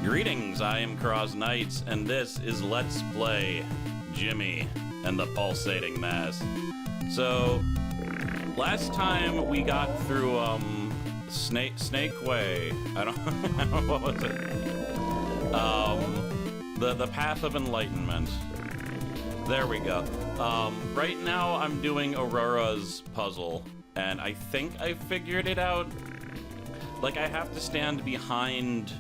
Greetings, I am Cross Knights, and this is Let's Play Jimmy and the Pulsating Mass. So, last time we got through, Snake Way. I don't what was it? The Path of Enlightenment. There we go. Right now I'm doing Aurora's puzzle, and I think I figured it out. Like, I have to stand behind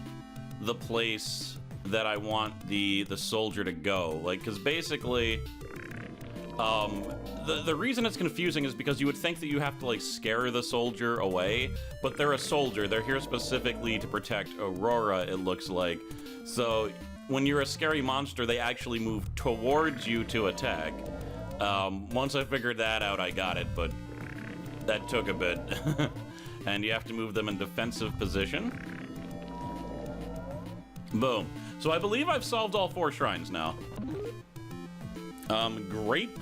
the place that I want the soldier to go. Like, because basically, the reason it's confusing is because you would think that you have to, like, scare the soldier away, but they're a soldier. They're here specifically to protect Aurora, it looks like. So, when you're a scary monster, they actually move towards you to attack. Once I figured that out, I got it, but that took a bit. And you have to move them in defensive position. Boom. So I believe I've solved all 4 shrines now. Grape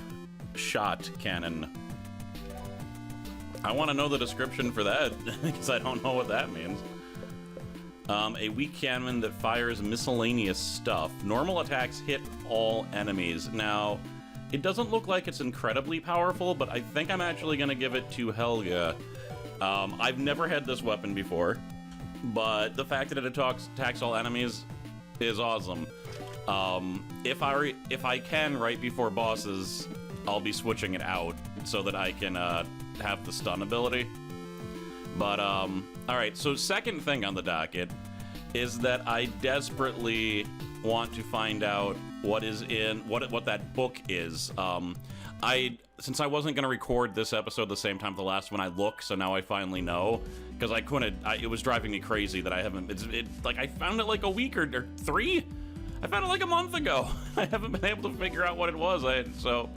shot cannon. I want to know the description for that, because I don't know what that means. A weak cannon that fires miscellaneous stuff. Normal attacks hit all enemies. Now, it doesn't look like it's incredibly powerful, but I think I'm actually going to give it to Helga. I've never had this weapon before, but the fact that it attacks all enemies is awesome. If I can, right before bosses, I'll be switching it out so that I can have the stun ability. But, alright, so second thing on the docket is that I desperately want to find out what is in, what that book is. Since I wasn't going to record this episode the same time the last one, I looked, so now I finally know. Because I couldn't, it was driving me crazy that I haven't, like, I found it like a week or 3? I found it like a month ago. I haven't been able to figure out what it was, so,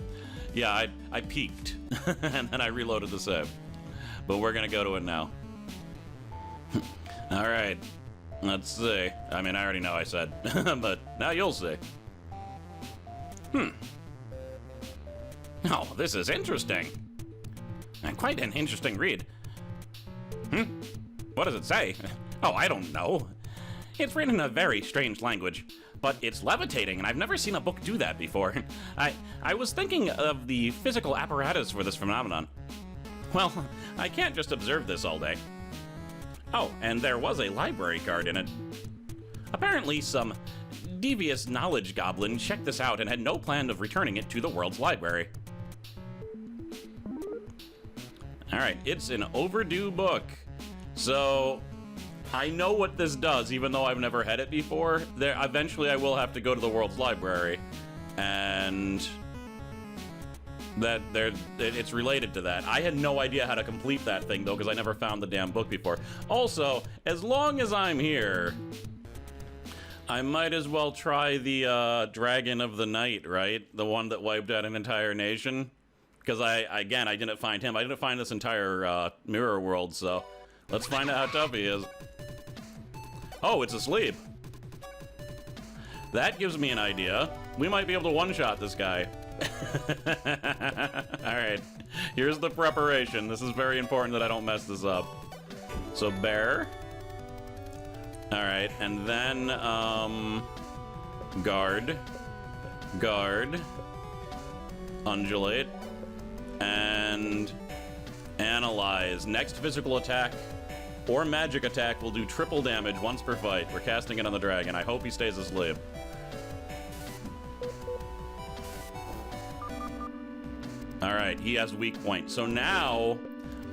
yeah, I peeked. And then I reloaded the save. But we're gonna go to it now. Alright, let's see. I mean, I already know I said, but now you'll see. Oh, this is interesting. Quite an interesting read. What does it say? Oh, I don't know. It's written in a very strange language, but it's levitating, and I've never seen a book do that before. I was thinking of the physical apparatus for this phenomenon. Well, I can't just observe this all day. Oh, and there was a library card in it. Apparently, some devious knowledge goblin checked this out and had no plan of returning it to the world's library. Alright, it's an overdue book. So, I know what this does, even though I've never had it before. Eventually I will have to go to the world's library, and it's related to that. I had no idea how to complete that thing, though, because I never found the damn book before. Also, as long as I'm here, I might as well try the Dragon of the Night, right? The one that wiped out an entire nation. Because I didn't find him. I didn't find this entire mirror world, so let's find out how tough he is. Oh, it's asleep. That gives me an idea. We might be able to one-shot this guy. Alright, here's the preparation. This is very important that I don't mess this up. So, bear. Alright, and then, guard. Undulate. And analyze. Next physical attack or magic attack will do triple damage once per fight. We're casting it on the dragon. I hope he stays asleep. Alright, he has weak point. So now,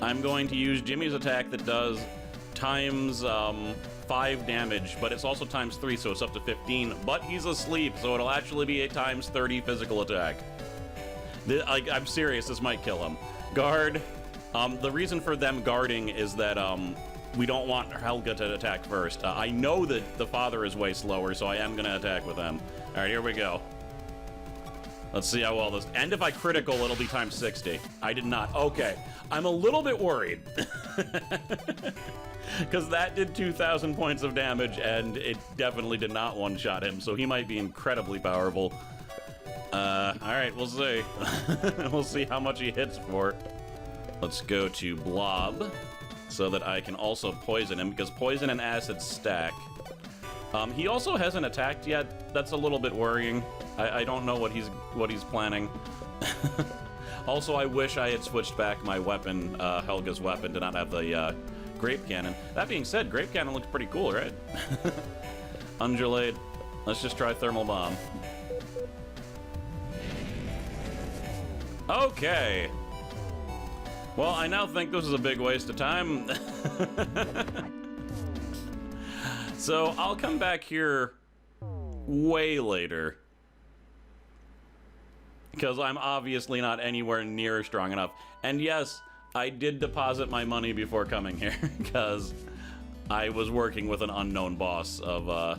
I'm going to use Jimmy's attack that does times 5 damage, but it's also times 3, so it's up to 15. But he's asleep, so it'll actually be a times 30 physical attack. I'm serious, this might kill him. Guard. The reason for them guarding is that, we don't want Helga to attack first. I know that the father is way slower, so I am gonna attack with him. Alright, here we go. Let's see how well this... And if I critical, it'll be times 60. I did not. Okay. I'm a little bit worried. Because that did 2,000 points of damage, and it definitely did not one-shot him, so he might be incredibly powerful. Alright, we'll see. We'll see how much he hits for. Let's go to Blob, so that I can also poison him, because poison and acid stack. He also hasn't attacked yet. That's a little bit worrying. I don't know what he's planning. Also, I wish I had switched back my weapon, Helga's weapon, to not have the grape cannon. That being said, grape cannon looks pretty cool, right? Undulate. Let's just try thermal bomb. Okay. Well, I now think this is a big waste of time. So I'll come back here way later, because I'm obviously not anywhere near strong enough. And yes, I did deposit my money before coming here, because I was working with an unknown boss of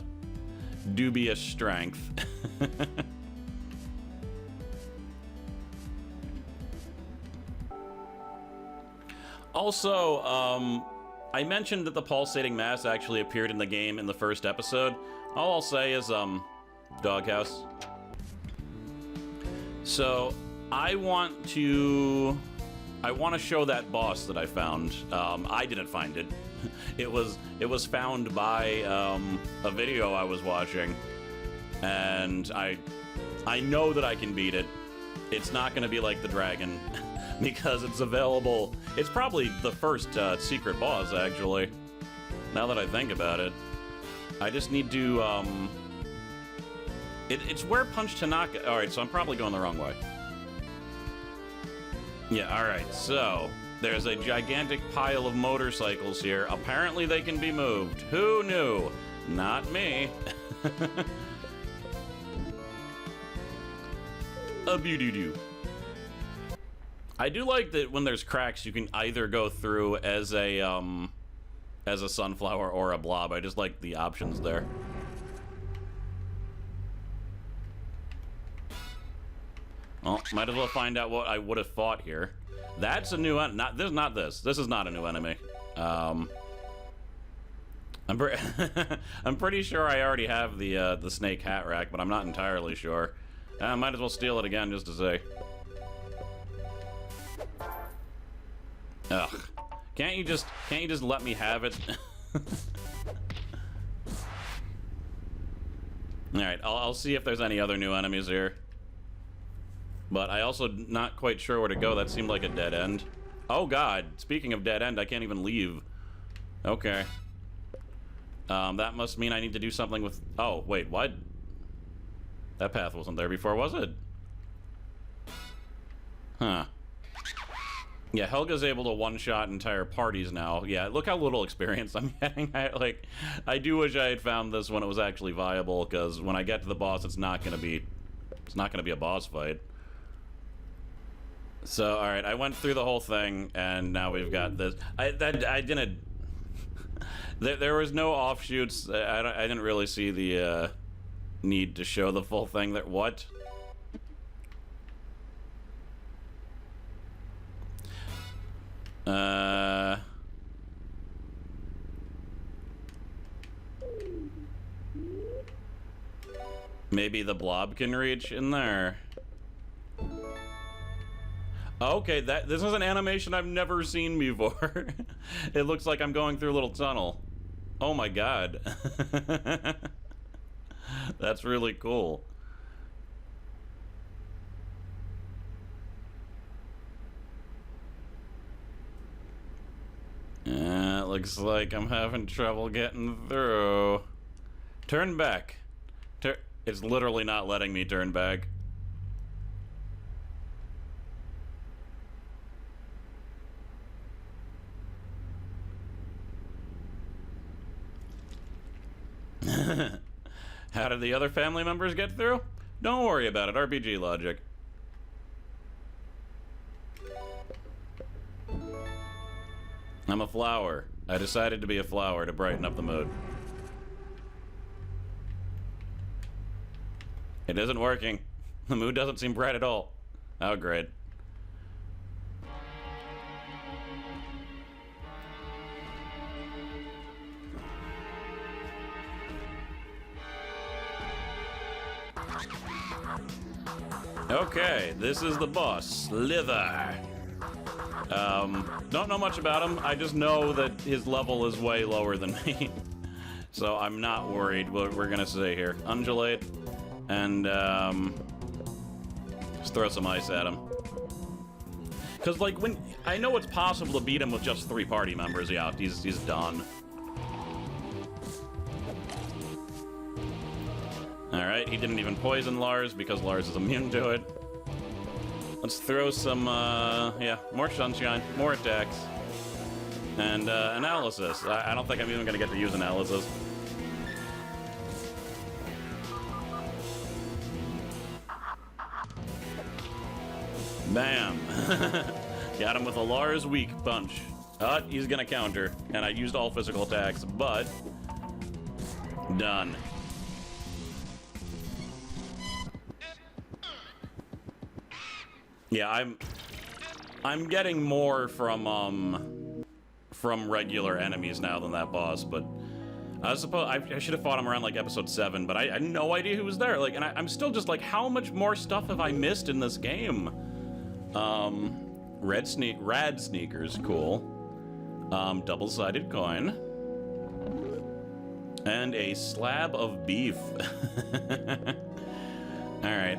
dubious strength. Also, I mentioned that the pulsating mass actually appeared in the game in the first episode. All I'll say is, doghouse. So, I want to show that boss that I found. I didn't find it. It was found by a video I was watching, and I know that I can beat it. It's not going to be like the dragon, because it's available. It's probably the first secret boss, actually, now that I think about it. I just need to, it's where Punch Tanaka... Alright, so I'm probably going the wrong way. Yeah, alright, so there's a gigantic pile of motorcycles here. Apparently they can be moved. Who knew? Not me. A beauty-doo. I do like that when there's cracks, you can either go through as a sunflower or a blob. I just like the options there. Well, might as well find out what I would have fought here. That's a new not this. This is not a new enemy. I'm pretty sure I already have the snake hat rack, but I'm not entirely sure. I might as well steal it again just to say. Ugh. Can't you just let me have it? Alright, I'll see if there's any other new enemies here. But I also not quite sure where to go. That seemed like a dead end. Oh god, speaking of dead end, I can't even leave. Okay. That must mean I need to do something with... Oh, wait, what? That path wasn't there before, was it? Huh. Yeah, Helga's able to one-shot entire parties now. Yeah, look how little experience I'm getting. I do wish I had found this when it was actually viable, because when I get to the boss, it's not gonna be a boss fight. So, all right, I went through the whole thing, and now we've got this. I didn't. There was no offshoots. I didn't really see the need to show the full thing. That what? Maybe the blob can reach in there. Okay, this is an animation I've never seen before. It looks like I'm going through a little tunnel. Oh my god. That's really cool. Looks like I'm having trouble getting through. Turn back. It's literally not letting me turn back. How did the other family members get through? Don't worry about it, RPG logic. I'm a flower. I decided to be a flower to brighten up the mood. It isn't working. The mood doesn't seem bright at all. Oh, great. Okay, this is the boss, Slither. Don't know much about him. I just know that his level is way lower than me. So I'm not worried. We're gonna stay here. Undulate, and just throw some ice at him. Because, like, when I know it's possible to beat him with just 3 party members, yeah, he's done. Alright, he didn't even poison Lars because Lars is immune to it. Let's throw some, yeah, more sunshine, more attacks, and analysis. I don't think I'm even going to get to use analysis. Bam! Got him with a Lars weak punch. He's going to counter, and I used all physical attacks, but done. Yeah, I'm getting more from regular enemies now than that boss, but I suppose I should have fought him around like episode 7, but I had no idea who was there. Like, and I'm still just like, how much more stuff have I missed in this game? Rad sneakers, cool. Double-sided coin. And a slab of beef. Alright,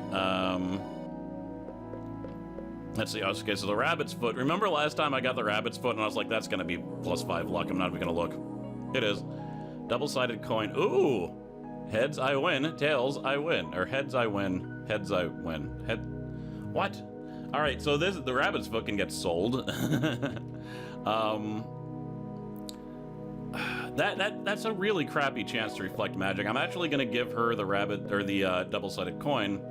let's see. Okay, so the rabbit's foot. Remember last time I got the rabbit's foot and I was like, that's gonna be +5 luck. I'm not even gonna look. It is. Double-sided coin. Ooh! Heads, I win. Tails, I win. Or heads, I win. Heads, I win. What? Alright, so the rabbit's foot can get sold. That's a really crappy chance to reflect magic. I'm actually gonna give her the rabbit, or the double-sided coin,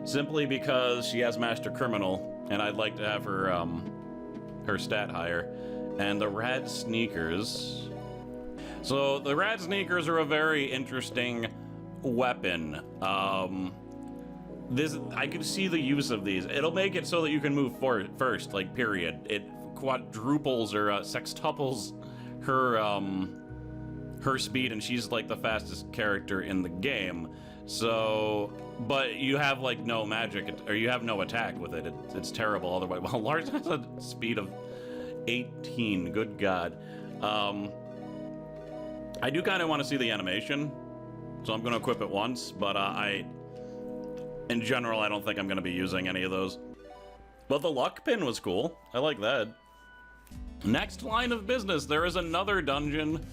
simply because she has Master Criminal, and I'd like to have her, her stat higher. And the Rad Sneakers. So, the Rad Sneakers are a very interesting weapon. I could see the use of these. It'll make it so that you can move first, like, period. It quadruples or sextuples her speed, and she's, like, the fastest character in the game. So, but you have, like, no magic, or you have no attack with it. It's terrible otherwise. Well, Lars has a speed of 18, good God. I do kind of want to see the animation, so I'm going to equip it once, but in general, I don't think I'm going to be using any of those. But the luck pin was cool. I like that. Next line of business, there is another dungeon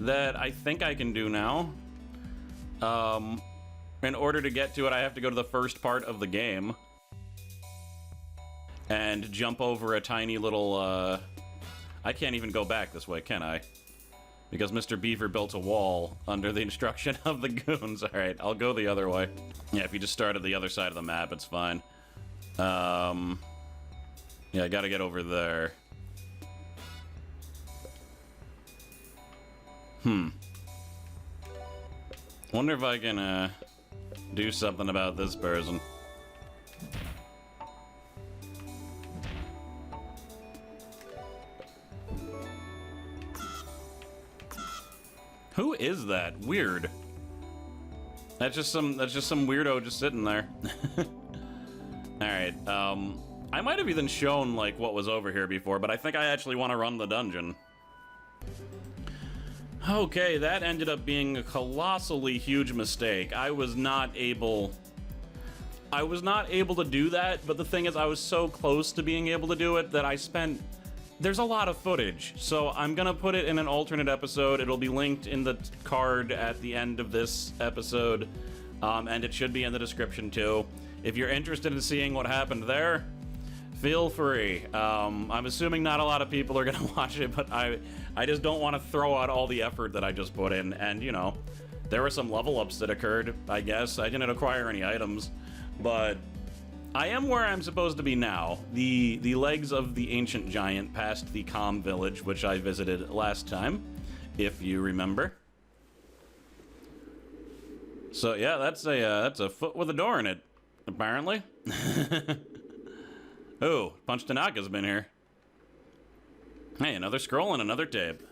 that I think I can do now. In order to get to it, I have to go to the first part of the game and jump over a tiny little, I can't even go back this way, can I? Because Mr. Beaver built a wall under the instruction of the goons. Alright, I'll go the other way. Yeah, if you just start at the other side of the map, it's fine. Yeah, I gotta get over there. Wonder if I can, do something about this person. Who is that? Weird. That's just some weirdo just sitting there. Alright, I might have even shown, like, what was over here before, but I think I actually want to run the dungeon. Okay, that ended up being a colossally huge mistake. I was not able to do that, but the thing is, I was so close to being able to do it that I spent... There's a lot of footage, so I'm gonna put it in an alternate episode. It'll be linked in the card at the end of this episode, and it should be in the description too. If you're interested in seeing what happened there, feel free. I'm assuming not a lot of people are gonna watch it, but I just don't want to throw out all the effort that I just put in, and you know, there were some level ups that occurred, I guess. I didn't acquire any items, but I am where I'm supposed to be now. The legs of the ancient giant past the Calm village, which I visited last time, if you remember. So yeah, that's a foot with a door in it, apparently. Oh, Punch Tanaka's been here. Hey, another scroll and another tape.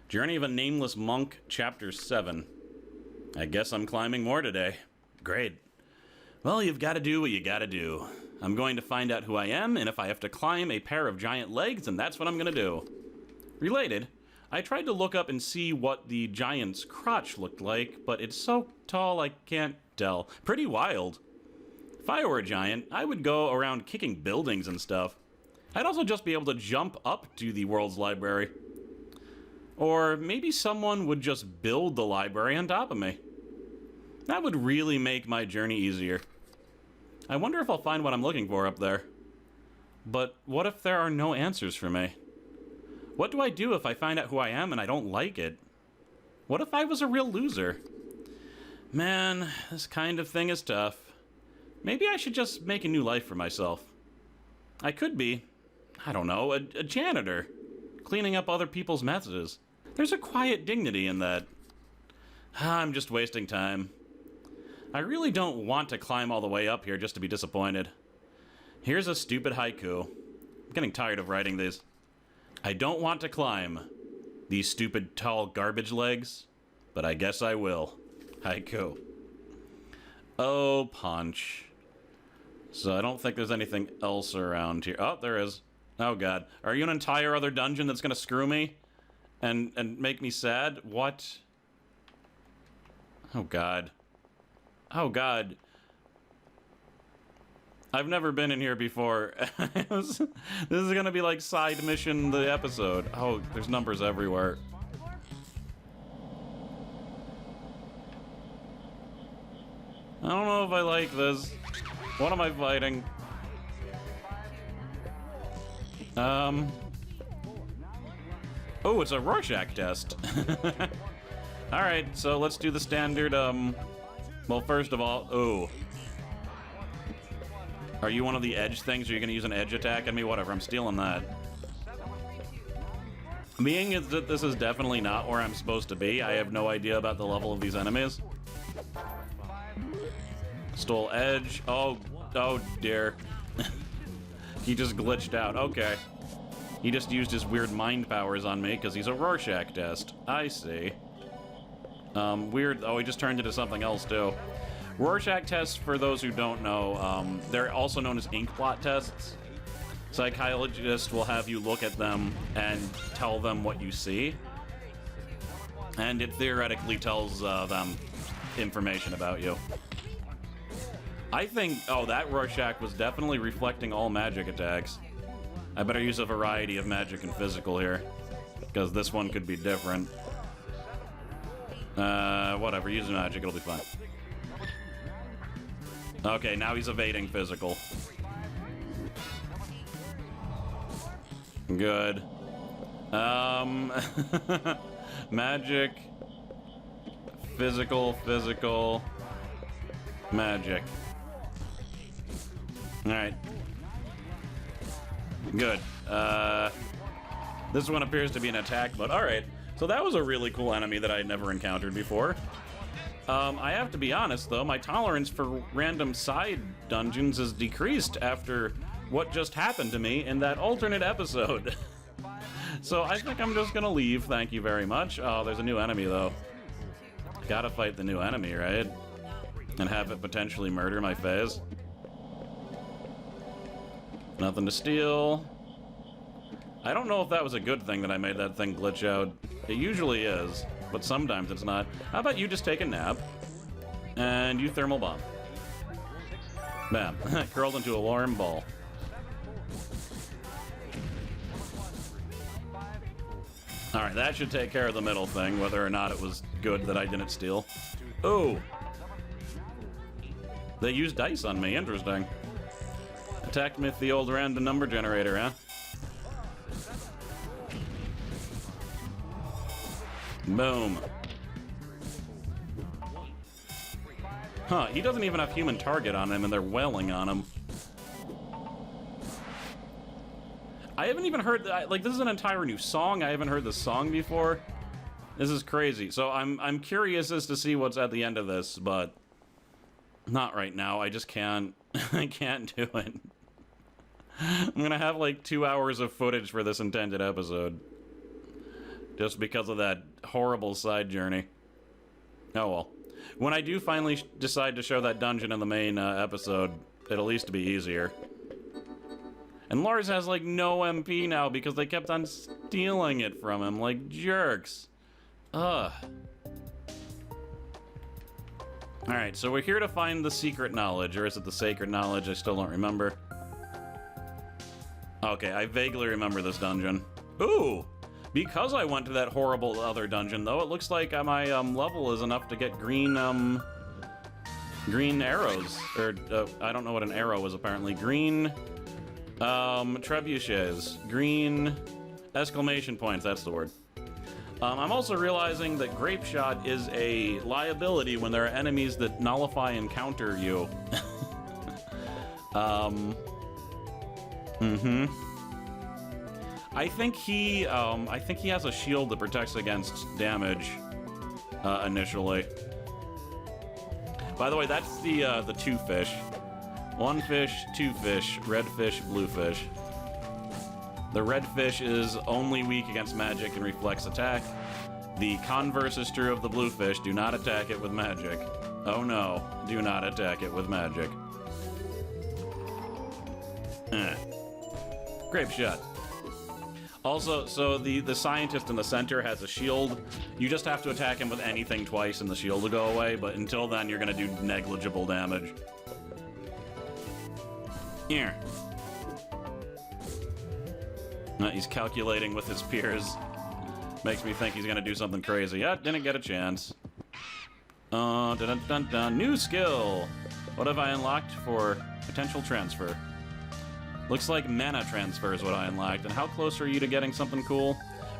Journey of a Nameless Monk, Chapter 7. I guess I'm climbing more today. Great. Well, you've got to do what you got to do. I'm going to find out who I am, and if I have to climb a pair of giant legs, then that's what I'm going to do. Related, I tried to look up and see what the giant's crotch looked like, but it's so tall I can't tell. Pretty wild. If I were a giant, I would go around kicking buildings and stuff. I'd also just be able to jump up to the world's library. Or maybe someone would just build the library on top of me. That would really make my journey easier. I wonder if I'll find what I'm looking for up there. But what if there are no answers for me? What do I do if I find out who I am and I don't like it? What if I was a real loser? Man, this kind of thing is tough. Maybe I should just make a new life for myself. I could be, I don't know, a janitor, cleaning up other people's messes. There's a quiet dignity in that. I'm just wasting time. I really don't want to climb all the way up here just to be disappointed. Here's a stupid haiku. I'm getting tired of writing these. I don't want to climb these stupid tall garbage legs, but I guess I will. Haiku. Oh, punch. So I don't think there's anything else around here. Oh, there is. Oh, God. Are you an entire other dungeon that's gonna screw me? And make me sad? What? Oh, God. Oh, God. I've never been in here before. This is gonna be like side mission the episode. Oh, there's numbers everywhere. I don't know if I like this. What am I fighting? Oh, it's a Rorschach test. Alright, so let's do the standard, well, first of all, ooh. Are you one of the edge things? Are you gonna use an edge attack at me? Whatever, I'm stealing that. Being is that this is definitely not where I'm supposed to be, I have no idea about the level of these enemies. Stole edge. Oh dear. He just glitched out. Okay. He just used his weird mind powers on me because he's a Rorschach test. I see. Weird. Oh, he just turned into something else too. Rorschach tests, for those who don't know, they're also known as ink blot tests. Psychologists will have you look at them and tell them what you see. And it theoretically tells them information about you. I think, oh, that Rorschach was definitely reflecting all magic attacks. I better use a variety of magic and physical here, because this one could be different. Whatever, use magic, it'll be fine. Okay, now he's evading physical. Good. Magic. Physical. Magic. Alright. Good. This one appears to be an attack mode. Alright, so that was a really cool enemy that I had never encountered before. I have to be honest, though, my tolerance for random side dungeons is decreased after what just happened to me in that alternate episode. So I think I'm just gonna leave, thank you very much. Oh, there's a new enemy, though. Gotta fight the new enemy, right? And have it potentially murder my phase. Nothing to steal. I don't know if that was a good thing that I made that thing glitch out. It usually is, but sometimes it's not. How about you just take a nap, and you thermal bomb. Bam. Curled into a warm ball. Alright, that should take care of the middle thing, whether or not it was good that I didn't steal. Oh! They used dice on me, interesting. Attacked me with the old random number generator, huh? Boom. Huh, he doesn't even have human target on him and they're wailing on him. I haven't even heard that, like, this is an entire new song. I haven't heard this song before. This is crazy. So I'm curious as to see what's at the end of this, but not right now. I just can't. I can't do it. I'm gonna have like 2 hours of footage for this intended episode. Just because of that horrible side journey. Oh well. When I do finally decide to show that dungeon in the main episode, it'll at least be easier. And Lars has, like, no MP now because they kept on stealing it from him, like jerks. Ugh. Alright, so we're here to find the secret knowledge, or is it the sacred knowledge? I still don't remember. Okay, I vaguely remember this dungeon. Ooh! Because I went to that horrible other dungeon, though, it looks like my level is enough to get green arrows. Or, I don't know what an arrow is, apparently. Green, trebuchets. Green exclamation points, that's the word. I'm also realizing that Grape Shot is a liability when there are enemies that nullify and counter you. I think he has a shield that protects against damage, initially. By the way, that's the two fish. One fish, two fish, red fish, blue fish. The red fish is only weak against magic and reflex attack. The converse is true of the blue fish. Do not attack it with magic. Oh no, do not attack it with magic. Grape Shot. Also, so the scientist in the center has a shield. You just have to attack him with anything twice and the shield will go away, but until then you're gonna do negligible damage. Here. He's calculating with his peers. Makes me think he's gonna do something crazy. Yeah, didn't get a chance. Dun dun dun dun. New skill. What have I unlocked for potential transfer? Looks like mana transfer is what I unlocked. And how close are you to getting something cool?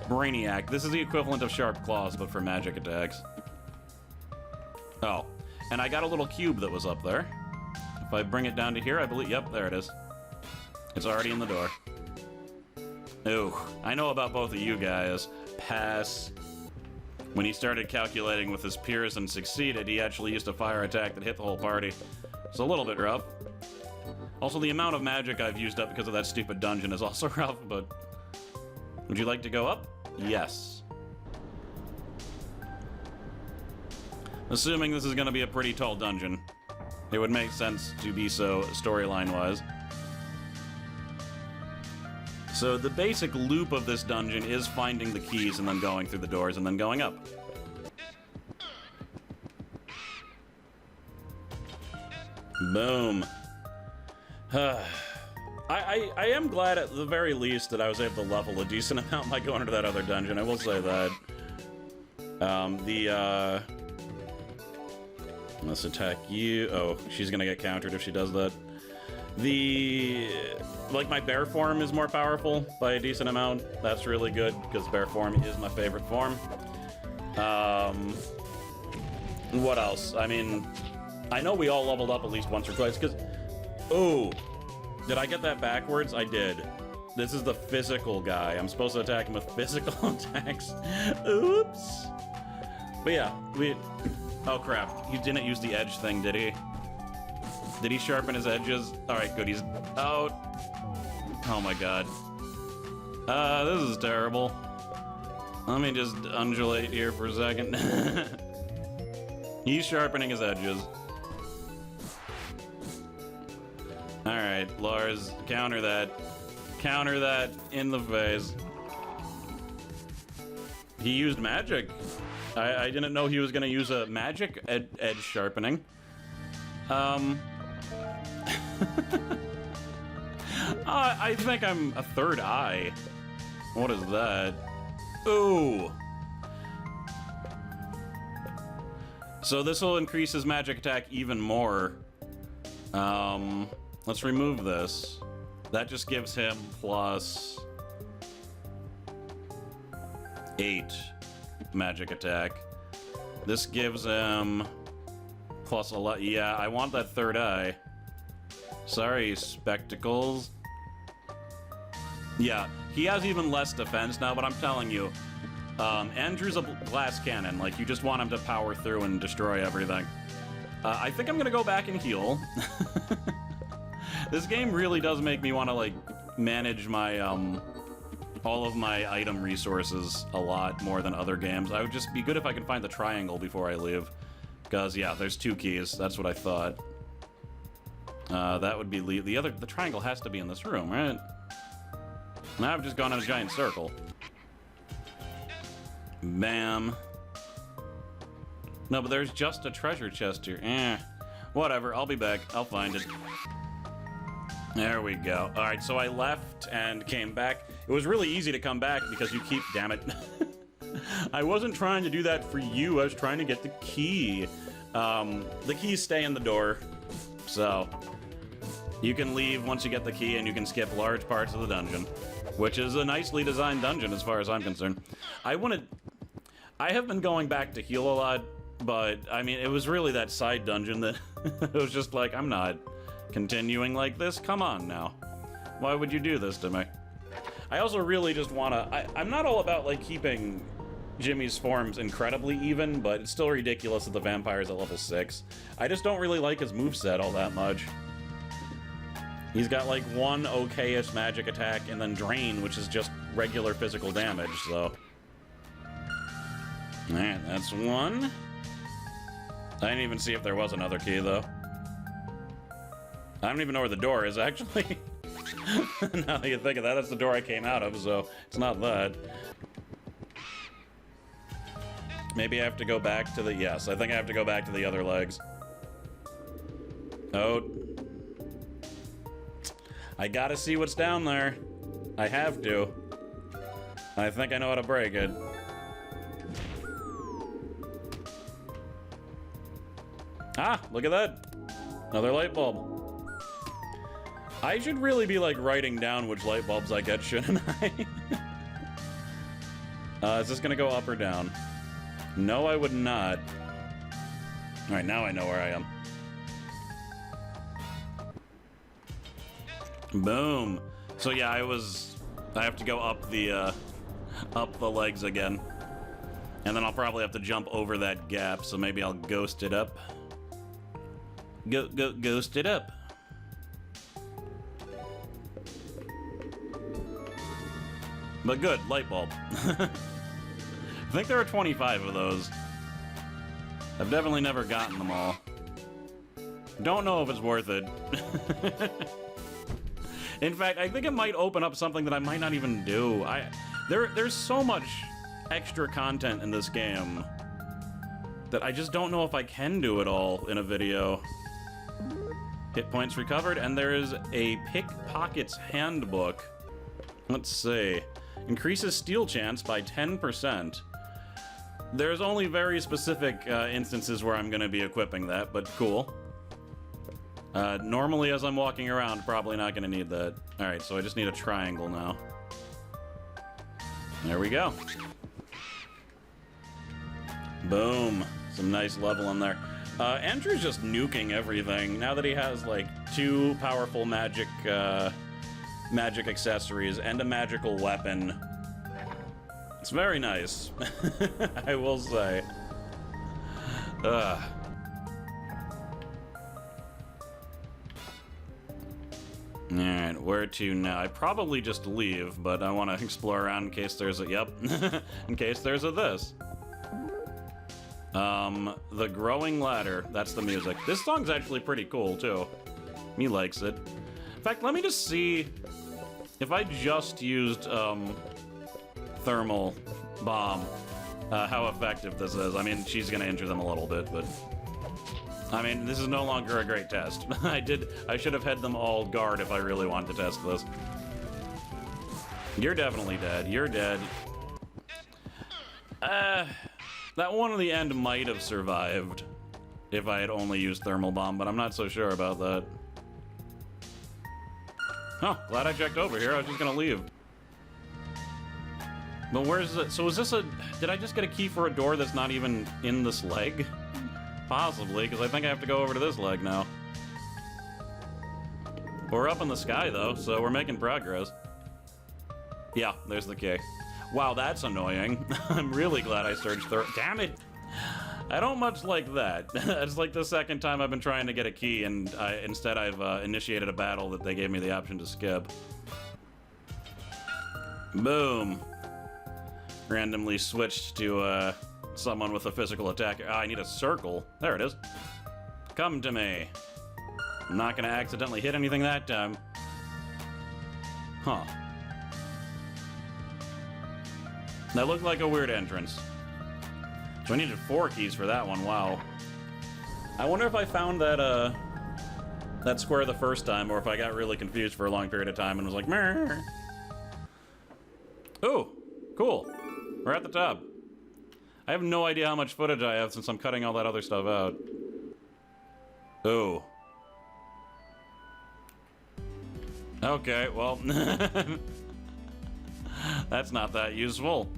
Brainiac. This is the equivalent of Sharp Claws, but for magic attacks. Oh. And I got a little cube that was up there. If I bring it down to here, I believe... Yep, there it is. It's already in the door. Ooh, I know about both of you guys. Pass. When he started calculating with his peers and succeeded, he actually used a fire attack that hit the whole party. It's a little bit rough. Also, the amount of magic I've used up because of that stupid dungeon is also rough, but... Would you like to go up? Yes. Assuming this is going to be a pretty tall dungeon. It would make sense to be so storyline-wise. So the basic loop of this dungeon is finding the keys and then going through the doors and then going up. Boom. I am glad at the very least that I was able to level a decent amount by going into that other dungeon. I will say that. Let's attack you. Oh, she's gonna get countered if she does that. Like, my bear form is more powerful by a decent amount. That's really good, because bear form is my favorite form. What else? I mean, I know we all leveled up at least once or twice, because... Oh! Did I get that backwards? I did. This is the physical guy. I'm supposed to attack him with physical attacks. Oops! But yeah, oh crap, he didn't use the edge thing, did he? Did he sharpen his edges? Alright, good, he's out. Oh my god. This is terrible. Let me just undulate here for a second. He's sharpening his edges. Alright, Lars, counter that. Counter that in the face. He used magic. I didn't know he was gonna use a magic edge sharpening. I think I'm a third eye. What is that? Ooh. So this will increase his magic attack even more. Let's remove this. That just gives him plus 8 magic attack. This gives him plus 11. Yeah, I want that third eye. Sorry, spectacles. Yeah, he has even less defense now, but I'm telling you, Andrew's a glass cannon. Like, you just want him to power through and destroy everything. I think I'm gonna go back and heal. This game really does make me want to, like, manage my, all of my item resources a lot more than other games. I would just be good if I could find the triangle before I leave. Because, yeah, there's 2 keys. That's what I thought. That would be the triangle has to be in this room, right? Now I've just gone in a giant circle. Bam. No, but there's just a treasure chest here. Whatever, I'll be back. I'll find it. There we go. All right, so I left and came back. It was really easy to come back because you keep... Damn it. I wasn't trying to do that for you. I was trying to get the key. The keys stay in the door, so you can leave once you get the key, and you can skip large parts of the dungeon, which is a nicely designed dungeon as far as I'm concerned. I have been going back to heal a lot, but I mean, it was really that side dungeon that it was just like, I'm not continuing like this. Come on now. Why would you do this to me? I also really just want to... I'm not all about, like, keeping Jimmy's forms incredibly even, but it's still ridiculous that the vampire's at level 6. I just don't really like his moveset all that much. He's got, like, one okay-ish magic attack, and then Drain, which is just regular physical damage, so... Alright, that's one. I didn't even see if there was another key, though. I don't even know where the door is, actually. Now that you think of that, that's the door I came out of, so it's not that. Maybe I have to go back to the... Yes, I think I have to go back to the other legs. Oh. I gotta see what's down there. I have to. I think I know how to break it. Ah, look at that. Another light bulb. I should really be, like, writing down which light bulbs I get, shouldn't I? Is this gonna go up or down? No, I would not. Alright, now I know where I am. Boom. So yeah, I have to go up the legs again. And then I'll probably have to jump over that gap, so maybe I'll ghost it up. Ghost it up. But good, light bulb. I think there are 25 of those. I've definitely never gotten them all. Don't know if it's worth it. In fact, I think it might open up something that I might not even do. There's so much extra content in this game that I just don't know if I can do it all in a video. Hit points recovered, and there is a pickpocket's handbook. Let's see. Increases steal chance by 10%. There's only very specific instances where I'm going to be equipping that, but cool. Normally, as I'm walking around, probably not going to need that. Alright, so I just need a triangle now. There we go. Boom. Some nice level in there. Andrew's just nuking everything. Now that he has, like, 2 powerful magic accessories and a magical weapon. It's very nice. I will say. Alright, where to now? I probably just leave, but I want to explore around in case there's a... Yep. In case there's a this. The Growing Ladder. That's the music. This song's actually pretty cool, too. Me likes it. In fact, let me just see if I just used, Thermal Bomb, how effective this is. I mean, she's gonna injure them a little bit, but... I mean, this is no longer a great test. I should have had them all guard if I really wanted to test this. You're definitely dead. You're dead. That one in the end might have survived if I had only used Thermal Bomb, but I'm not so sure about that. Oh, glad I checked over here. I was just gonna leave. But where's it? So is this a... Did I just get a key for a door that's not even in this leg? Possibly, because I think I have to go over to this leg now. We're up in the sky, though, so we're making progress. Yeah, there's the key. Wow, that's annoying. I'm really glad I searched through... Damn it! I don't much like that. It's like the second time I've been trying to get a key, and instead I've initiated a battle that they gave me the option to skip. Boom. Randomly switched to someone with a physical attack. Ah, I need a circle. There it is. Come to me. I'm not gonna accidentally hit anything that time. Huh. That looked like a weird entrance. So I needed 4 keys for that one, wow. I wonder if I found that, that square the first time, or if I got really confused for a long period of time and was like, meh. Ooh, cool. We're at the top. I have no idea how much footage I have since I'm cutting all that other stuff out. Ooh. Okay, well, that's not that useful.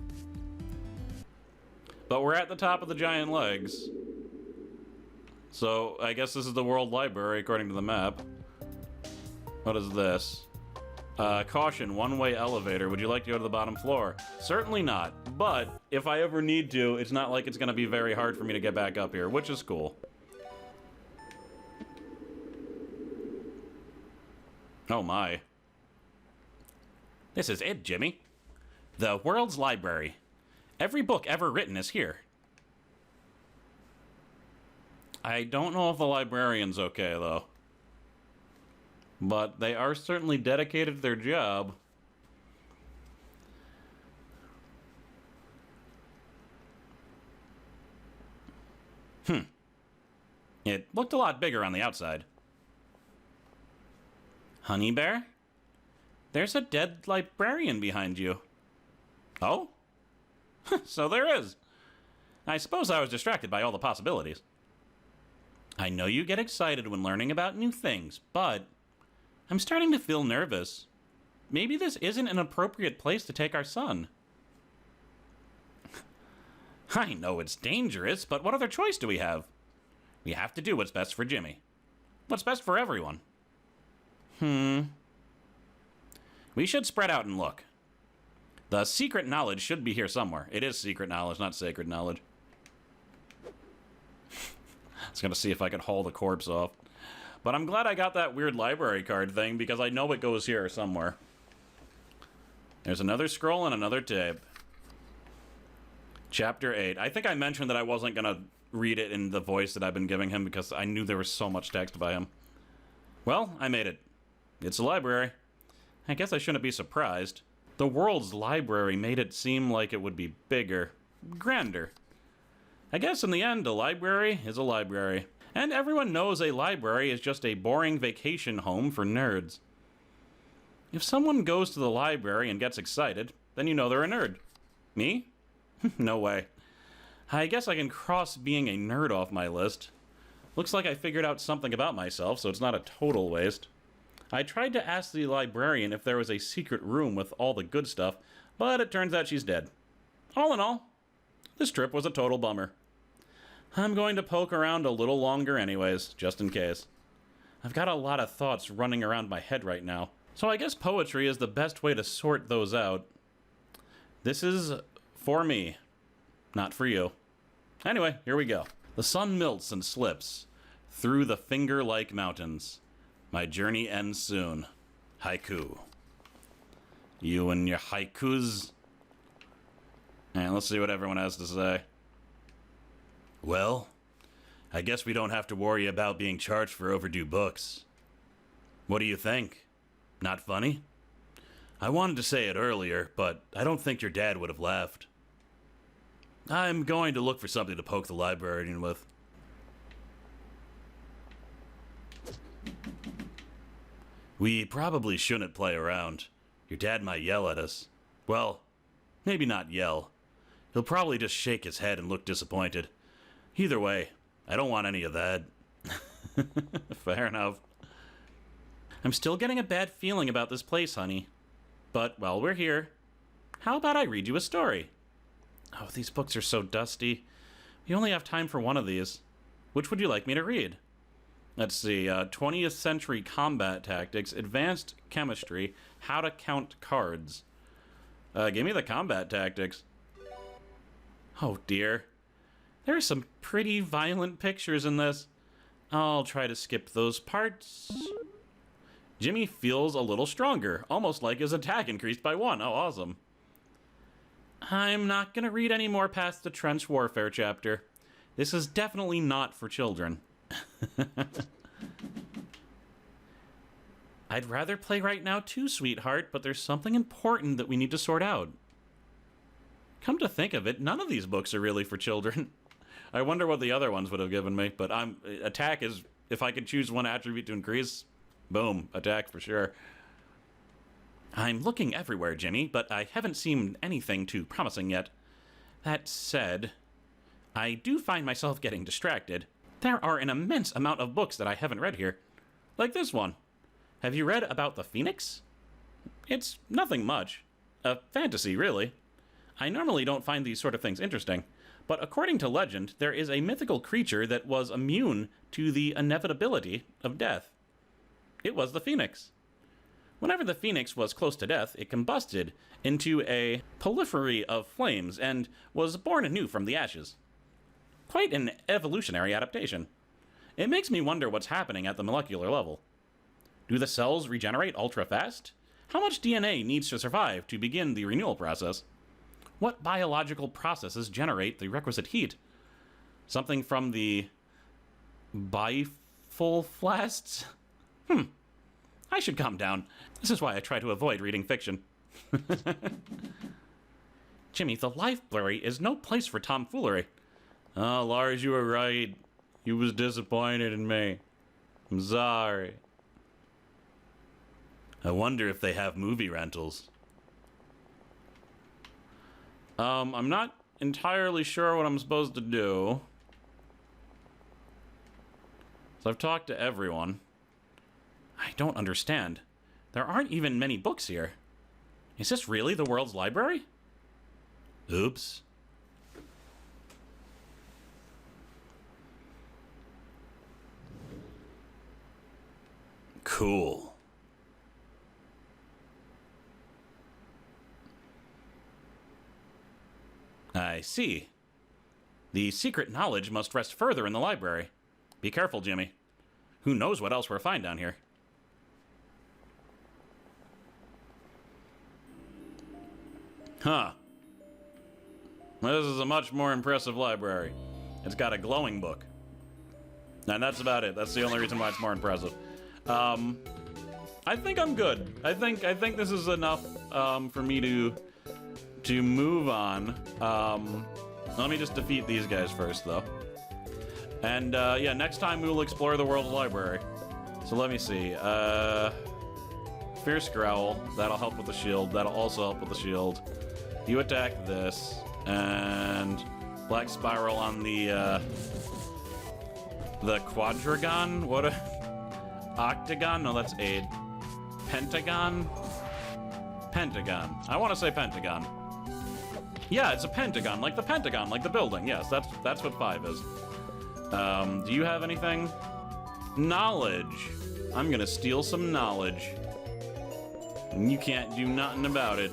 But we're at the top of the giant legs. So, I guess this is the World Library, according to the map. What is this? Caution, one-way elevator. Would you like to go to the bottom floor? Certainly not. But, if I ever need to, it's not like it's going to be very hard for me to get back up here, which is cool. Oh my. This is it, Jimmy. The world's library. Every book ever written is here. I don't know if the librarian's okay, though. But they are certainly dedicated to their job. It looked a lot bigger on the outside. Honey Bear? There's a dead librarian behind you. Oh? So there is. I suppose I was distracted by all the possibilities. I know you get excited when learning about new things, but I'm starting to feel nervous. Maybe this isn't an appropriate place to take our son. I know it's dangerous, but what other choice do we have? We have to do what's best for Jimmy. What's best for everyone. We should spread out and look. The secret knowledge should be here somewhere. It is secret knowledge, not sacred knowledge. I was going to see if I could haul the corpse off. But I'm glad I got that weird library card thing, because I know it goes here somewhere. There's another scroll and another tape. Chapter 8. I think I mentioned that I wasn't going to read it in the voice that I've been giving him, because I knew there was so much text by him. Well, I made it. It's a library. I guess I shouldn't be surprised. The world's library made it seem like it would be bigger, grander. I guess in the end, a library is a library. And everyone knows a library is just a boring vacation home for nerds. If someone goes to the library and gets excited, then you know they're a nerd. Me? No way. I guess I can cross being a nerd off my list. Looks like I figured out something about myself, so it's not a total waste. I tried to ask the librarian if there was a secret room with all the good stuff, but it turns out she's dead. All in all, this trip was a total bummer. I'm going to poke around a little longer anyways, just in case. I've got a lot of thoughts running around my head right now, so I guess poetry is the best way to sort those out. This is for me, not for you. Anyway, here we go. The sun melts and slips through the finger-like mountains. My journey ends soon. Haiku. You and your haikus. And let's see what everyone has to say. Well, I guess we don't have to worry about being charged for overdue books. What do you think? Not funny? I wanted to say it earlier, but I don't think your dad would have laughed. I'm going to look for something to poke the librarian with. We probably shouldn't play around. Your dad might yell at us. Well, maybe not yell. He'll probably just shake his head and look disappointed. Either way, I don't want any of that. Fair enough. I'm still getting a bad feeling about this place, honey. But while we're here, how about I read you a story? Oh, these books are so dusty. We only have time for one of these. Which would you like me to read? Let's see, 20th Century Combat Tactics, Advanced Chemistry, How to Count Cards. Give me the combat tactics. Oh dear. There are some pretty violent pictures in this. I'll try to skip those parts. Jimmy feels a little stronger, almost like his attack increased by 1. Oh, awesome. I'm not gonna read any more past the trench warfare chapter. This is definitely not for children. I'd rather play right now too, sweetheart, but there's something important that we need to sort out. Come to think of it, none of these books are really for children. I wonder what the other ones would have given me, but attack is, if I could choose one attribute to increase, boom, attack for sure. I'm looking everywhere, Jimmy, but I haven't seen anything too promising yet. That said, I do find myself getting distracted. There are an immense amount of books that I haven't read here. Like this one. Have you read about the Phoenix? It's nothing much. A fantasy, really. I normally don't find these sort of things interesting, but according to legend, there is a mythical creature that was immune to the inevitability of death. It was the Phoenix. Whenever the Phoenix was close to death, it combusted into a polyphony of flames and was born anew from the ashes. Quite an evolutionary adaptation. It makes me wonder what's happening at the molecular level. Do the cells regenerate ultra-fast? How much DNA needs to survive to begin the renewal process? What biological processes generate the requisite heat? Something from the bifulflasts? I should calm down. This is why I try to avoid reading fiction. Jimmy, the library is no place for tomfoolery. Oh, Lars, you were right. You was disappointed in me. I'm sorry. I wonder if they have movie rentals. I'm not entirely sure what I'm supposed to do. So I've talked to everyone. I don't understand. There aren't even many books here. Is this really the world's library? Oops. Cool. I see. The secret knowledge must rest further in the library. Be careful, Jimmy. Who knows what else we'll find down here? Huh. This is a much more impressive library. It's got a glowing book. And that's about it. That's the only reason why it's more impressive. I think I'm good. I think this is enough for me to move on. Let me just defeat these guys first, though. And yeah, next time we will explore the world library. So let me see. Fierce Growl. That'll help with the shield. That'll also help with the shield. You attack this, and Black Spiral on the Quadragon. What a Octagon? No, that's Aid. Pentagon. Pentagon. I want to say Pentagon. Yeah, it's a pentagon, like the Pentagon, like the building. Yes, that's what 5 is. Do you have anything? Knowledge. I'm gonna steal some knowledge. And you can't do nothing about it.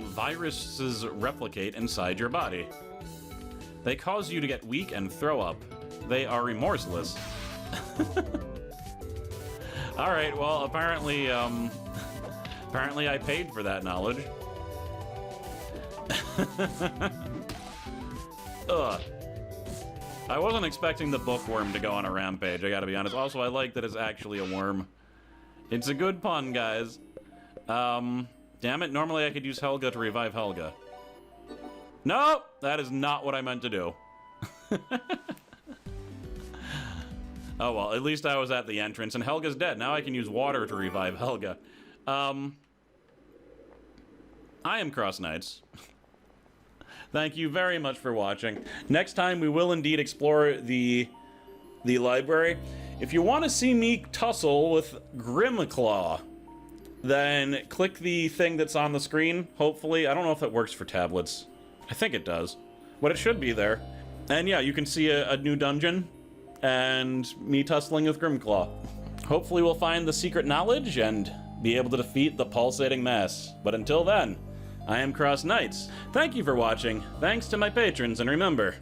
Viruses replicate inside your body. They cause you to get weak and throw up. They are remorseless. Alright, well, apparently I paid for that knowledge. Ugh. I wasn't expecting the bookworm to go on a rampage, I gotta be honest. Also, I like that it's actually a worm. It's a good pun, guys. Damn it, normally I could use Helga to revive Helga. Nope, that is not what I meant to do. Oh well, at least I was at the entrance, and Helga's dead. Now I can use water to revive Helga. I am Cross Knights. Thank you very much for watching. Next time we will indeed explore the library. If you want to see me tussle with Grimclaw, then click the thing that's on the screen, hopefully. I don't know if that works for tablets. I think it does, but it should be there. And yeah, you can see a new dungeon and me tussling with Grimclaw. Hopefully we'll find the secret knowledge and be able to defeat the pulsating mass. But until then, I am Cross Knights. Thank you for watching. Thanks to my patrons, and remember,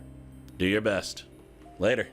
do your best. Later.